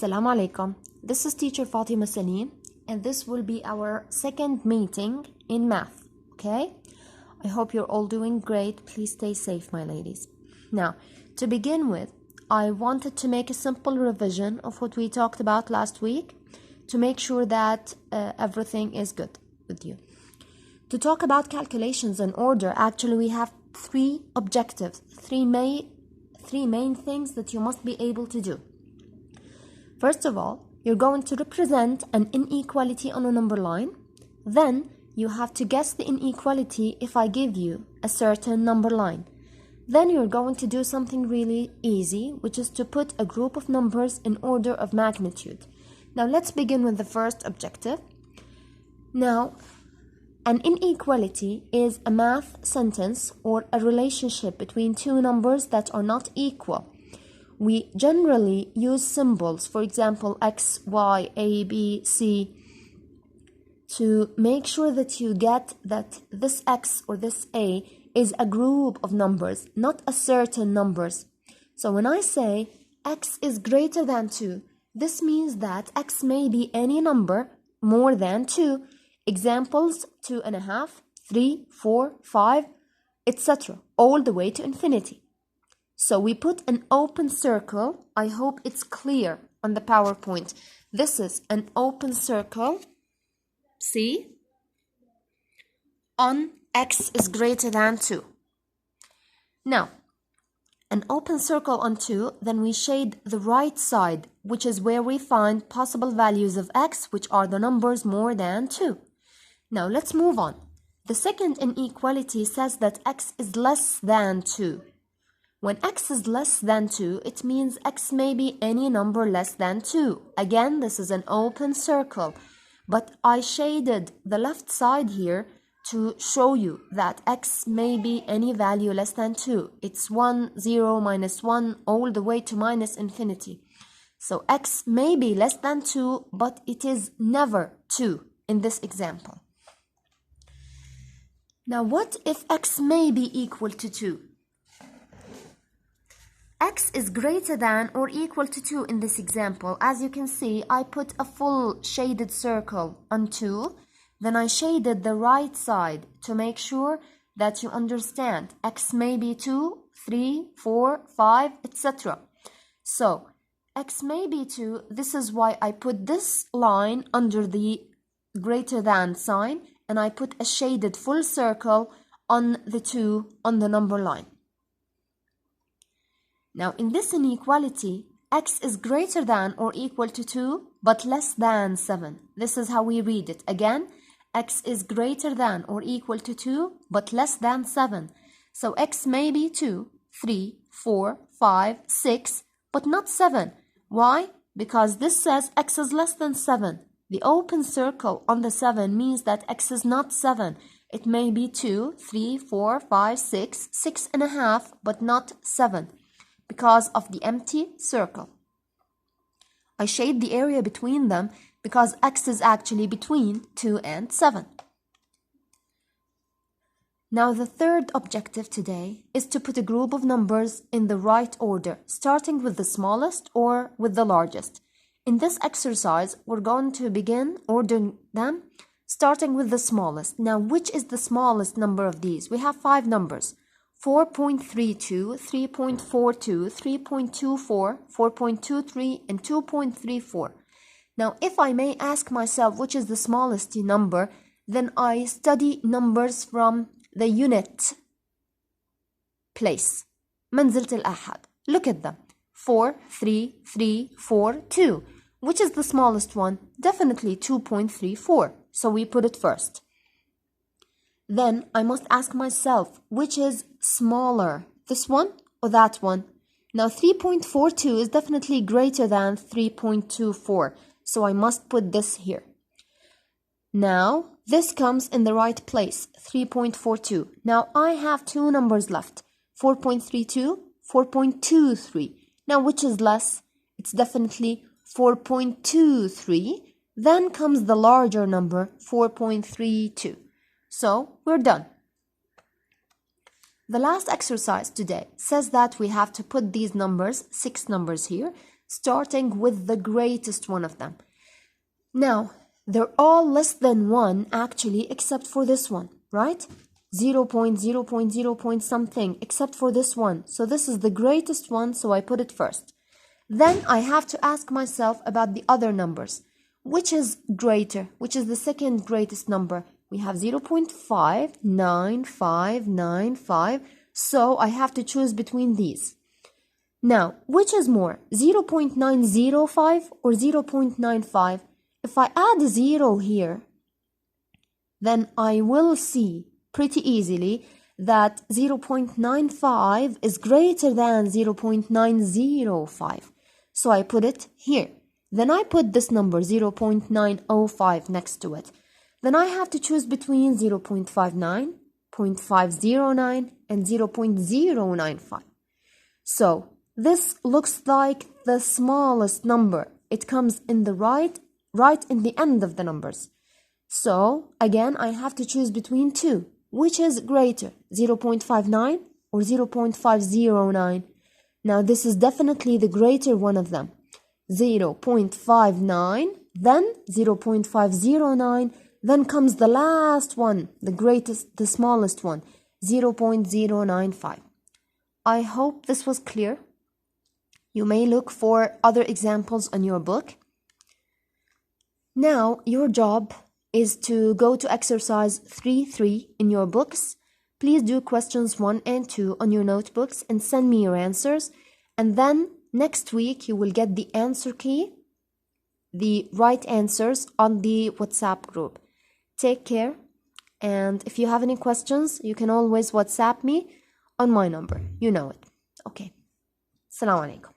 Assalamu alaikum. This is teacher Fatima Salim, and this will be our second meeting in math. Okay? I hope you're all doing great. Please stay safe, my ladies. Now, to begin with, I wanted to make a simple revision of what we talked about last week to make sure that everything is good with you. To talk about calculations in order, actually we have three objectives, three main things that you must be able to do. First of all, you're going to represent an inequality on a number line. Then you have to guess the inequality if I give you a certain number line. Then you're going to do something really easy, which is to put a group of numbers in order of magnitude. Now let's begin with the first objective. Now, an inequality is a math sentence or a relationship between two numbers that are not equal. We generally use symbols, for example, X, Y, A, B, C, to make sure that you get that this X or this A is a group of numbers, not a certain numbers. So when I say X is greater than 2, this means that X may be any number more than 2. Examples, 2.5, 3, 4, 5, etc. all the way to infinity. So we put an open circle. I hope it's clear on the PowerPoint. This is an open circle. See? On X is greater than 2. Now, an open circle on 2, then we shade the right side, which is where we find possible values of X, which are the numbers more than 2. Now, let's move on. The second inequality says that X is less than 2. When X is less than 2, it means X may be any number less than 2. Again, this is an open circle, but I shaded the left side here to show you that X may be any value less than 2. It's 1, 0, minus 1, all the way to minus infinity. So X may be less than 2, but it is never 2 in this example. Now, what if X may be equal to 2? X is greater than or equal to 2 in this example. As you can see, I put a full shaded circle on 2. Then I shaded the right side to make sure that you understand. X may be 2, 3, 4, 5, etc. So, X may be 2. This is why I put this line under the greater than sign, and I put a shaded full circle on the 2 on the number line. Now, in this inequality, X is greater than or equal to 2, but less than 7. This is how we read it. Again, X is greater than or equal to 2, but less than 7. So, X may be 2, 3, 4, 5, 6, but not 7. Why? Because this says X is less than 7. The open circle on the 7 means that X is not 7. It may be 2, 3, 4, 5, 6, 6.5, but not 7. Because of the empty circle. I shade the area between them because X is actually between 2 and 7. Now the third objective today is to put a group of numbers in the right order, starting with the smallest or with the largest. In this exercise, we're going to begin ordering them, starting with the smallest. Now, which is the smallest number of these? We have 5 numbers. 4.32, 3.42, 3.24, 4.23, and 2.34. Now, if I may ask myself which is the smallest number, then I study numbers from the unit place. منزلة الأحد. Look at them. 4, 3, 3, 4, 2. Which is the smallest one? Definitely 2.34. So we put it first. Then I must ask myself, which is smaller, this one or that one? Now 3.42 is definitely greater than 3.24, so I must put this here. Now this comes in the right place, 3.42. Now I have 2 numbers left, 4.32, 4.23. Now which is less? It's definitely 4.23. Then comes the larger number, 4.32. So, we're done. The last exercise today says that we have to put these numbers, 6 numbers here, starting with the greatest one of them. Now, they're all less than 1 actually, except for this one, right? 0 point something, except for this one. So this is the greatest one, so I put it first. Then I have to ask myself about the other numbers. Which is greater? Which is the second greatest number? We have 0.59595, so I have to choose between these. Now, which is more, 0.905 or 0.95? If I add a 0 here, then I will see pretty easily that 0.95 is greater than 0.905. So I put it here. Then I put this number 0.905 next to it. Then I have to choose between 0.59, 0.509, and 0.095. So this looks like the smallest number. It comes in the right in the end of the numbers. So again, I have to choose between two. Which is greater, 0.59 or 0.509? Now this is definitely the greater one of them. 0.59, then 0.509, then comes the last one, the smallest one, 0.095. I hope this was clear. You may look for other examples on your book. Now, your job is to go to exercise 3.3 in your books. Please do questions 1 and 2 on your notebooks and send me your answers. And then next week, you will get the answer key, the right answers on the WhatsApp group. Take care. And if you have any questions, you can always WhatsApp me on my number. You know it. Okay. Assalamu alaikum.